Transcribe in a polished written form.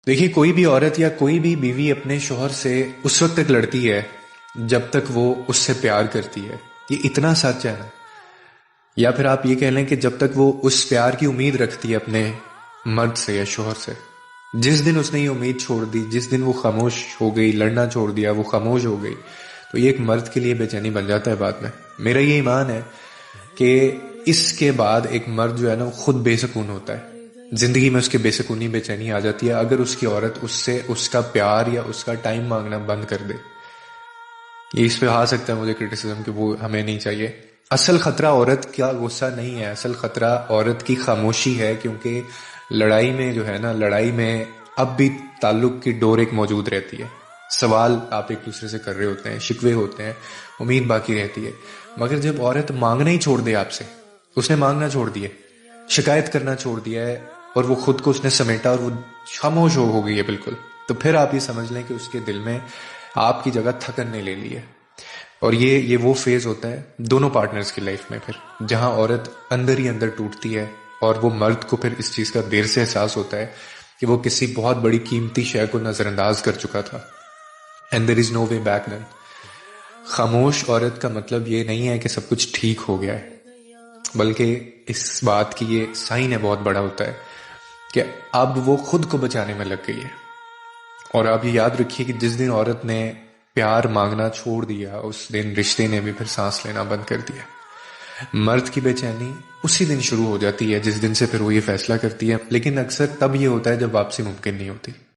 دیکھیے، کوئی بھی عورت یا کوئی بھی بیوی اپنے شوہر سے اس وقت تک لڑتی ہے جب تک وہ اس سے پیار کرتی ہے. یہ اتنا سچ ہے نا. یا پھر آپ یہ کہہ لیں کہ جب تک وہ اس پیار کی امید رکھتی ہے اپنے مرد سے یا شوہر سے. جس دن اس نے یہ امید چھوڑ دی، جس دن وہ خاموش ہو گئی، لڑنا چھوڑ دیا، وہ خاموش ہو گئی، تو یہ ایک مرد کے لیے بے چینی بن جاتا ہے بعد میں. میرا یہ ایمان ہے کہ اس کے بعد ایک مرد جو ہے نا وہ خود بے سکون ہوتا ہے. زندگی میں اس کے بے سکونی، بے چینی آ جاتی ہے اگر اس کی عورت اس سے اس کا پیار یا اس کا ٹائم مانگنا بند کر دے. یہ اس پہ آ سکتا ہے مجھے کرٹیسزم کہ وہ ہمیں نہیں چاہیے. اصل خطرہ عورت کا غصہ نہیں ہے، اصل خطرہ عورت کی خاموشی ہے. کیونکہ لڑائی میں جو ہے نا، لڑائی میں اب بھی تعلق کی ڈور ایک موجود رہتی ہے. سوال آپ ایک دوسرے سے کر رہے ہوتے ہیں، شکوے ہوتے ہیں، امید باقی رہتی ہے. مگر جب عورت مانگنا ہی چھوڑ دے آپ سے، اس نے مانگنا چھوڑ دیا، شکایت کرنا چھوڑ دیا ہے، اور وہ خود کو اس نے سمیٹا اور وہ خاموش ہو گئی ہے بالکل، تو پھر آپ یہ سمجھ لیں کہ اس کے دل میں آپ کی جگہ تھکن نے لے لی ہے. اور یہ وہ فیز ہوتا ہے دونوں پارٹنرز کی لائف میں، پھر جہاں عورت اندر ہی اندر ٹوٹتی ہے اور وہ مرد کو پھر اس چیز کا دیر سے احساس ہوتا ہے کہ وہ کسی بہت بڑی قیمتی شے کو نظر انداز کر چکا تھا. And there is no way back then. خاموش عورت کا مطلب یہ نہیں ہے کہ سب کچھ ٹھیک ہو گیا ہے، بلکہ اس بات کی یہ سائن ہے بہت بڑا ہوتا ہے کہ اب وہ خود کو بچانے میں لگ گئی ہے. اور آپ یہ یاد رکھیے کہ جس دن عورت نے پیار مانگنا چھوڑ دیا، اس دن رشتے نے بھی پھر سانس لینا بند کر دیا. مرد کی بے چینی اسی دن شروع ہو جاتی ہے جس دن سے پھر وہ یہ فیصلہ کرتی ہے، لیکن اکثر تب یہ ہوتا ہے جب واپسی ممکن نہیں ہوتی.